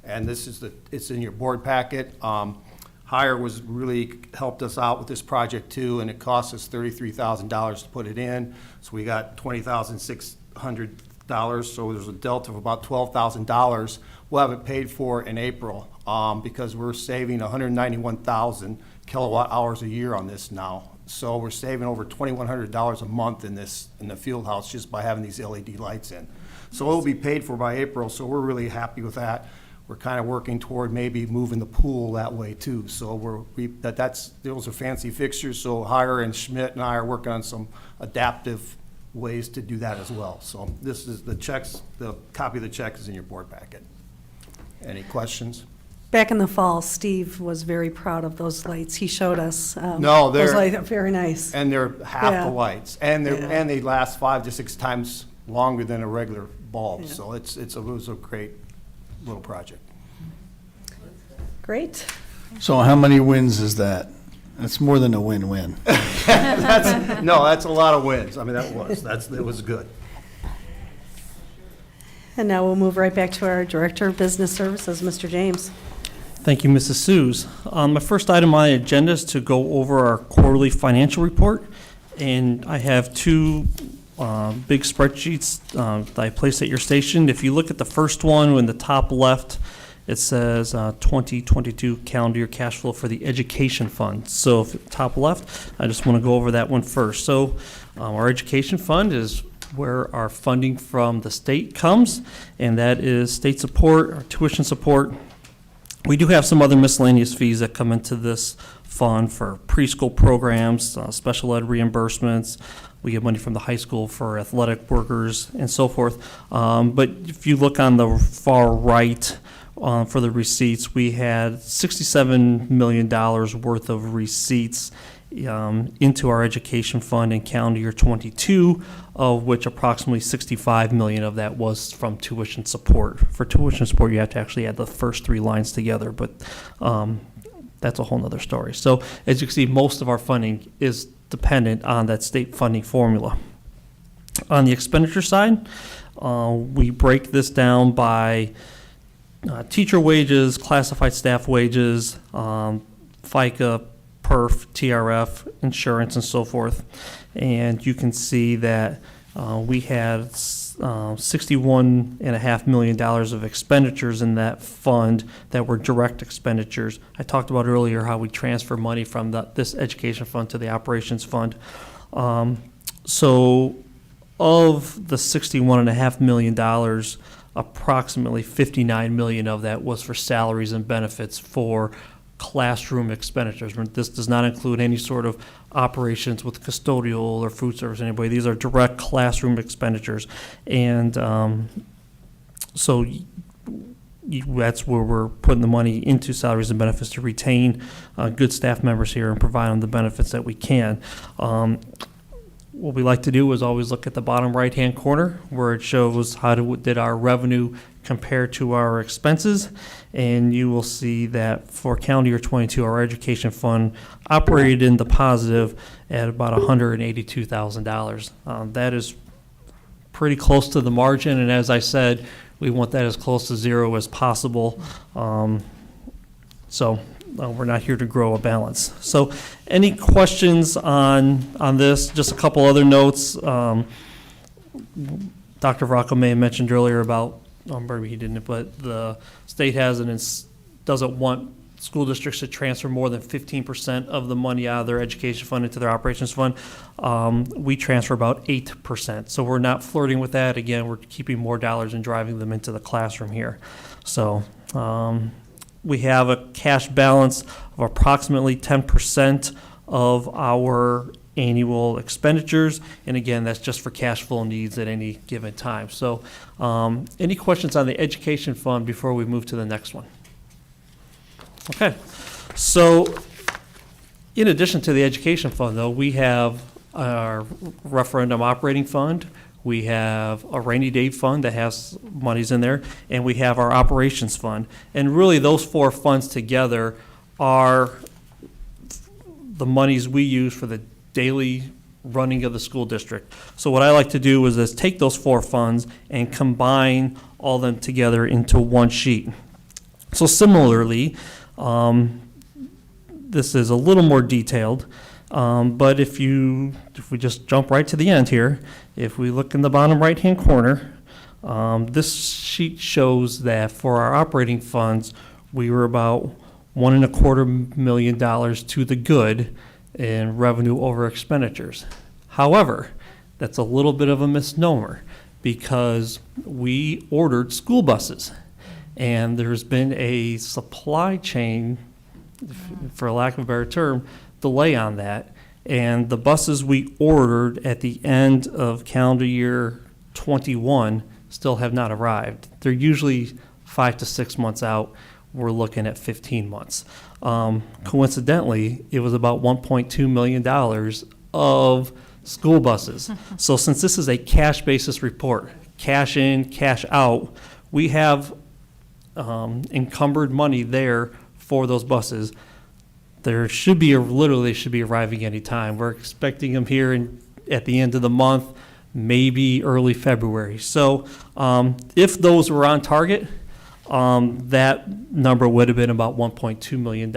P: And this is it's in your board packet. Heyer was really helped us out with this project too, and it cost us $33,000 to put it in. So we got $20,600. So there's a delta of about $12,000. We'll have it paid for in April because we're saving 191,000 kilowatt hours a year on this now. So we're saving over $2,100 a month in the field house just by having these LED lights in. So it will be paid for by April. So we're really happy with that. We're kind of working toward maybe moving the pool that way too. So those are fancy fixtures. So Heyer and Schmidt and I are working on some adaptive ways to do that as well. So this is the checks. The copy of the check is in your board packet. Any questions?
A: Back in the fall, Steve was very proud of those lights. He showed us.
P: No, they're
A: those lights are very nice.
P: And they're half
A: Yeah.
P: the lights, and
A: Yeah.
P: they last 5 to 6 times longer than a regular bulb.
A: Yeah.
P: So it was a great little project.
A: Great.
G: So how many wins is that? That's more than a win-win.
P: That's a lot of wins. I mean, it was good.
A: And now we'll move right back to our Director of Business Services, Mr. James.
C: Thank you, Mrs. Suze. My first item on the agenda is to go over our quarterly financial report. And I have two big spreadsheets that I placed at your station. If you look at the first one in the top left, it says 2022 calendar year cash flow for the education fund. So top left, I just want to go over that one first. So our education fund is where our funding from the state comes, and that is state support, our tuition support. We do have some other miscellaneous fees that come into this fund for preschool programs, special ed reimbursements. We get money from the high school for athletic workers and so forth. But if you look on the far right, for the receipts, we had $67 million worth of receipts into our education fund in calendar year 22, of which approximately 65 million of that was from tuition support. For tuition support, you have to actually add the first 3 lines together, but that's a whole nother story. So as you can see, most of our funding is dependent on that state funding formula. On the expenditure side, we break this down by teacher wages, classified staff wages, FICA, PERF, TRF, insurance, and so forth. And you can see that we had $61.5 million of expenditures in that fund that were direct expenditures. I talked about earlier how we transfer money from this education fund to the operations fund. So of the $61.5 million, approximately $59 million of that was for salaries and benefits for classroom expenditures. This does not include any sort of operations with custodial or food service anybody. These are direct classroom expenditures. And so that's where we're putting the money into salaries and benefits to retain good staff members here and provide them the benefits that we can. What we like to do is always look at the bottom right-hand corner where it shows how did our revenue compare to our expenses, and you will see that for calendar year 22, our education fund operated in the positive at about $182,000. That is pretty close to the margin, and as I said, we want that as close to zero as possible. We're not here to grow a balance. So any questions on this? Just a couple other notes. Dr. Varacco may have mentioned earlier about, maybe he didn't, but the state doesn't want school districts to transfer more than 15% of the money out of their education fund into their operations fund. We transfer about 8%. So we're not flirting with that. Again, we're keeping more dollars and driving them into the classroom here. So we have a cash balance of approximately 10% of our annual expenditures. And again, that's just for cash flow needs at any given time. So any questions on the education fund before we move to the next one? Okay. So in addition to the education fund, though, we have our referendum operating fund. We have a rainy day fund that has monies in there, and we have our operations fund. And really those four funds together are the monies we use for the daily running of the school district. So what I like to do is take those four funds and combine all of them together into one sheet. So similarly, this is a little more detailed, but if we just jump right to the end here, if we look in the bottom right-hand corner, this sheet shows that for our operating funds, we were about $1.25 million to the good in revenue over expenditures. However, that's a little bit of a misnomer because we ordered school buses, and there's been a supply chain, for lack of a better term, delay on that. And the buses we ordered at the end of calendar year 21 still have not arrived. They're usually 5 to 6 months out. We're looking at 15 months. Coincidentally, it was about $1.2 million of school buses. So since this is a cash basis report, cash in, cash out, we have encumbered money there for those buses. They should be arriving any time. We're expecting them here at the end of the month, maybe early February. So if those were on target, that number would have been about $1.2 million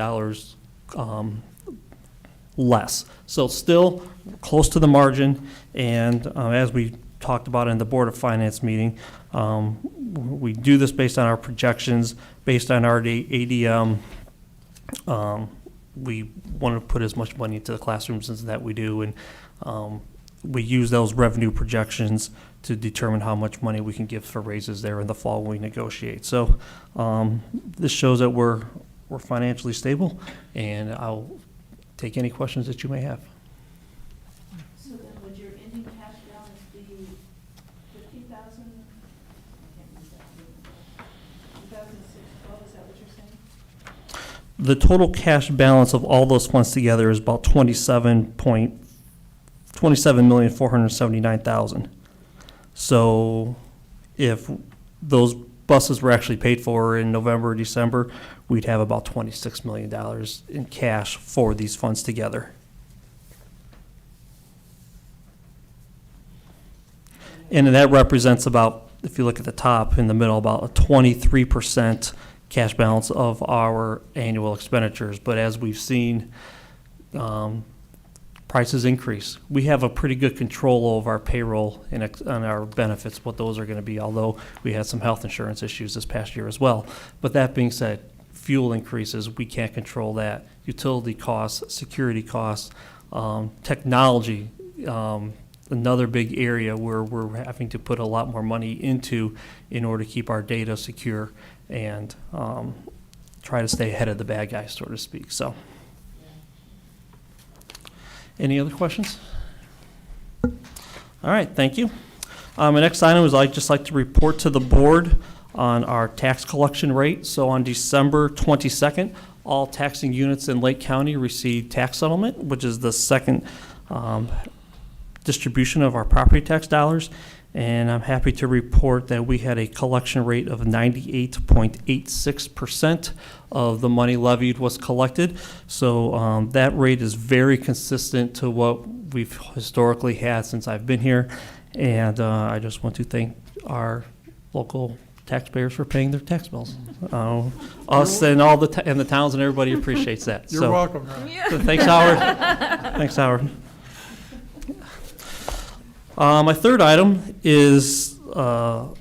C: less. So still close to the margin. And as we talked about in the Board of Finance meeting, we do this based on our projections, based on our ADM. We want to put as much money into the classrooms as that we do, and we use those revenue projections to determine how much money we can give for raises there in the fall when we negotiate. So this shows that we're financially stable, and I'll take any questions that you may have.
D: So then would your ending cash balance be $50,000? 2012, is that what you're saying?
C: The total cash balance of all those funds together is about $27,479,000. So if those buses were actually paid for in November or December, we'd have about $26 million in cash for these funds together. And that represents about, if you look at the top in the middle, about a 23% cash balance of our annual expenditures. But as we've seen, prices increase. We have a pretty good control over our payroll and our benefits, what those are going to be, although we had some health insurance issues this past year as well. But that being said, fuel increases, we can't control that. Utility costs, security costs, technology, another big area where we're having to put a lot more money into in order to keep our data secure and try to stay ahead of the bad guys, so to speak. So, any other questions? All right, thank you. My next item is I'd just like to report to the board on our tax collection rate. So on December 22nd, all taxing units in Lake County received tax settlement, which is the second distribution of our property tax dollars. And I'm happy to report that we had a collection rate of 98.86% of the money levied was collected. So that rate is very consistent to what we've historically had since I've been here. And I just want to thank our local taxpayers for paying their tax bills. Us and all and the towns and everybody appreciates that.
Q: You're welcome.
C: So thanks, Howard. Thanks, Howard. My third item is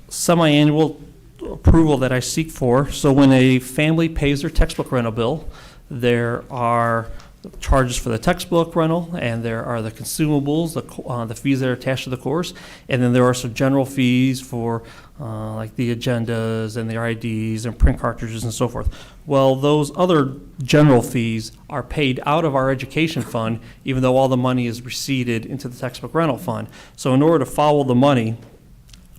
C: semi-annual approval that I seek for. So when a family pays their textbook rental bill, there are charges for the textbook rental, and there are the consumables, the fees that are attached to the course, and then there are some general fees for like the agendas and the IDs and print cartridges and so forth. Well, those other general fees are paid out of our education fund, even though all the money is receipted into the textbook rental fund. So in order to follow the money,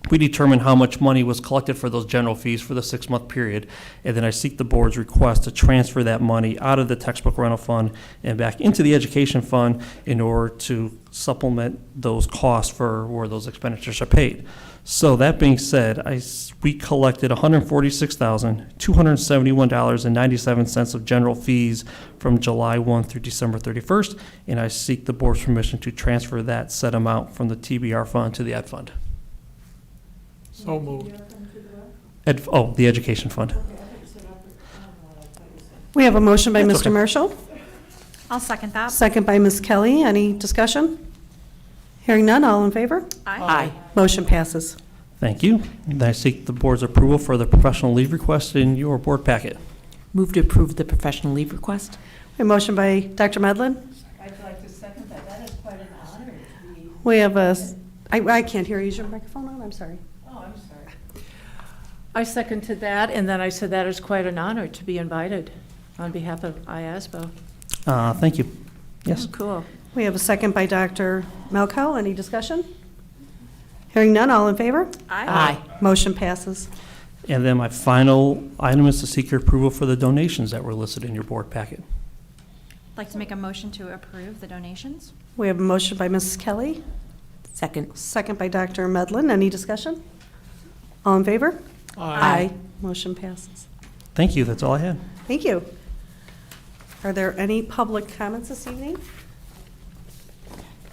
C: we determine how much money was collected for those general fees for the 6-month period, and then I seek the board's request to transfer that money out of the textbook rental fund and back into the education fund in order to supplement those costs for where those expenditures are paid. So that being said, we collected $146,271.97 of general fees from July 1 through December 31st, and I seek the board's permission to transfer that said amount from the TBR fund to the ed fund.
Q: So moved.
C: The education fund.
A: We have a motion by
C: That's
A: Mr.
C: okay.
A: Marshall,
F: I'll second that.
A: second by Ms. Kelly. Any discussion? Hearing none, all in favor?
E: Aye.
A: Motion passes.
C: Thank you. And I seek the board's approval for the professional leave request in your board packet.
E: Move to approve the professional leave request.
A: A motion by Dr. Medlin.
D: I'd like to second that. That is quite an honor to be.
A: We have I can't hear you. Is your microphone on? I'm sorry.
D: Oh, I'm sorry. I second to that, and then I said that is quite an honor to be invited on behalf of IASBO.
C: Thank you. Yes.
D: Oh, cool.
A: We have a second by Dr. Malkow. Any discussion? Hearing none, all in favor?
E: Aye.
A: Motion passes.
C: And then my final item is to seek your approval for the donations that were listed in your board packet.
F: I'd like to make a motion to approve the donations.
A: We have a motion by Mrs. Kelly,
E: Second.
A: second by Dr. Medlin. Any discussion? All in favor?
Q: Aye.
A: Motion passes.
C: Thank you. That's all I had.
A: Thank you. Are there any public comments this evening?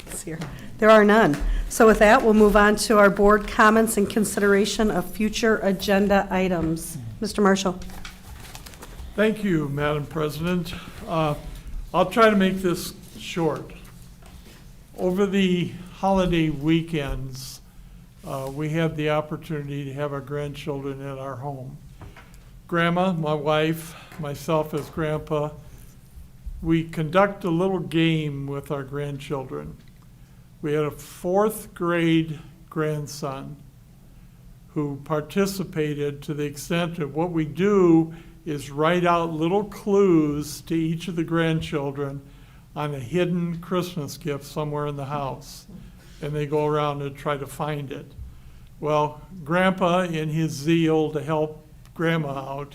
A: Let's see here. There are none. So with that, we'll move on to our board comments and consideration of future agenda items. Mr. Marshall.
Q: Thank you, Madam President. I'll try to make this short. Over the holiday weekends, we had the opportunity to have our grandchildren at our home. Grandma, my wife, myself as grandpa, we conduct a little game with our grandchildren. We had a 4th grade grandson who participated to the extent of what we do is write out little clues to each of the grandchildren on a hidden Christmas gift somewhere in the house. And they go around and try to find it. Well, Grandpa, in his zeal to help Grandma out,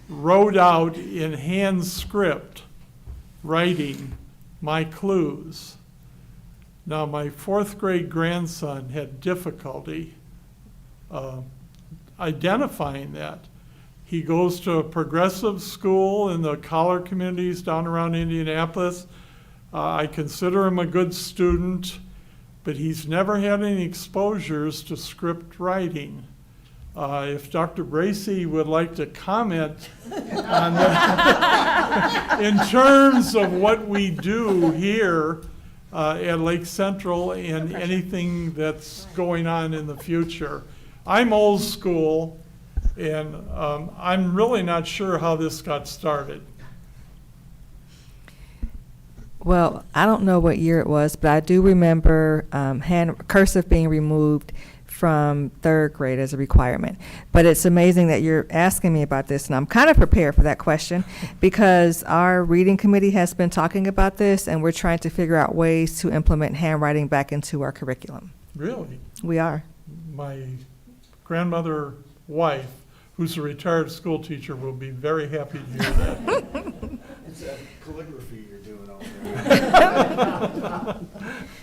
Q: wrote out in hand script writing my clues. Now, my 4th grade grandson had difficulty identifying that. He goes to a progressive school in the collar communities down around Indianapolis. I consider him a good student, but he's never had any exposures to script writing. If Dr. Bracy would like to comment on that, in terms of what we do here, at Lake Central and anything that's going on in the future. I'm old school, and I'm really not sure how this got started.
K: Well, I don't know what year it was, but I do remember cursive being removed from third grade as a requirement. But it's amazing that you're asking me about this, and I'm kind of prepared for that question because our reading committee has been talking about this, and we're trying to figure out ways to implement handwriting back into our curriculum.
Q: Really?
K: We are.
Q: My grandmother wife, who's a retired school teacher, will be very happy to hear that.
G: It's that calligraphy you're doing over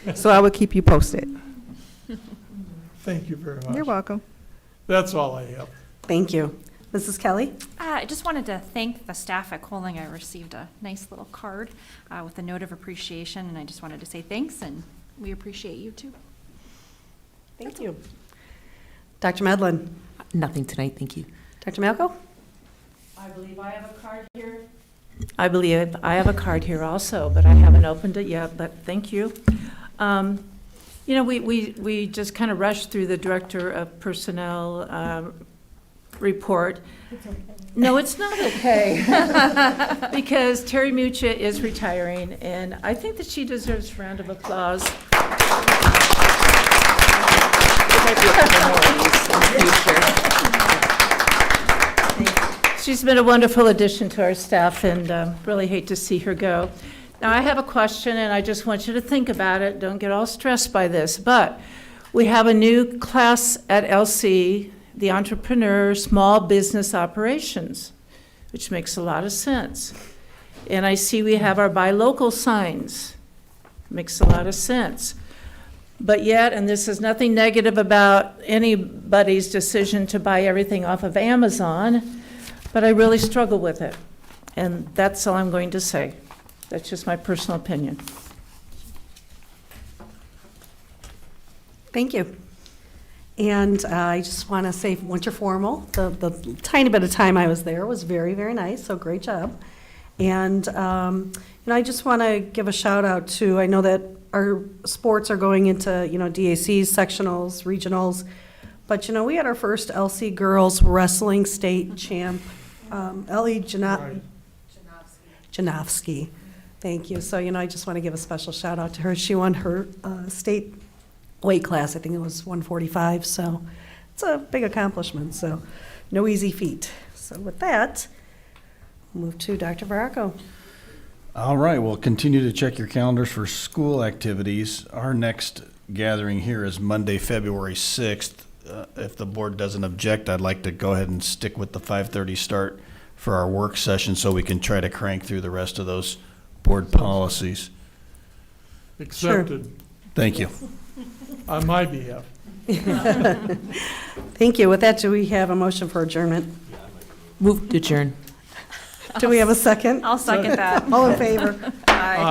G: there.
K: So I will keep you posted.
Q: Thank you very much.
K: You're welcome.
Q: That's all I have.
A: Thank you. Mrs. Kelly?
F: I just wanted to thank the staff at Coling. I received a nice little card with a note of appreciation, and I just wanted to say thanks, and we appreciate you too.
A: Thank you. Dr. Medlin?
E: Nothing tonight, thank you.
A: Dr. Malco?
D: I believe I have a card here. I believe I have a card here also, but I haven't opened it yet, but thank you. You know, we just kind of rushed through the Director of Personnel report.
F: It's okay.
D: No, it's not okay. Because Terry Mucha is retiring, and I think that she deserves a round of applause. She's been a wonderful addition to our staff, and really hate to see her go. Now, I have a question, and I just want you to think about it. Don't get all stressed by this, but we have a new class at LC, the Entrepreneur Small Business Operations, which makes a lot of sense. And I see we have our buy local signs. Makes a lot of sense. But yet, and this is nothing negative about anybody's decision to buy everything off of Amazon, but I really struggle with it. And that's all I'm going to say. That's just my personal opinion.
A: Thank you. And I just want to say, once you're formal, the tiny bit of time I was there was very, very nice, so great job. And I just want to give a shout out to, I know that our sports are going into, DACs, sectionals, regionals, but, we had our first LC girls wrestling state champ, Ellie Janowski. Thank you. So, I just want to give a special shout out to her. She won her state weight class. I think it was 145. So it's a big accomplishment. So no easy feat. So with that, we'll move to Dr. Varaco.
G: All right, we'll continue to check your calendars for school activities. Our next gathering here is Monday, February 6th. If the board doesn't object, I'd like to go ahead and stick with the 5:30 start for our work session so we can try to crank through the rest of those board policies.
Q: Accepted.
A: Sure.
G: Thank you.
Q: On my behalf.
A: Thank you. With that, do we have a motion for adjournment?
E: Move to adjourn.
A: Do we have a second?
F: I'll second that.
A: All in favor?